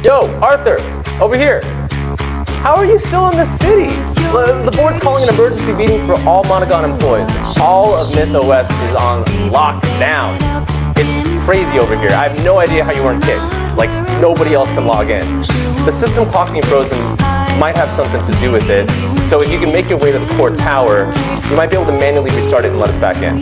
Yo, Arthur, over here. How are you still in the city? The board's calling an emergency meeting for all Monogon employees. All of MythOS is on lockdown. It's crazy over here. I have no idea how you weren't kicked. Like, nobody else can log in. The system clock being frozen might have something to do with it. So if you can make your way to the core tower, you might be able to manually restart it and let us back in.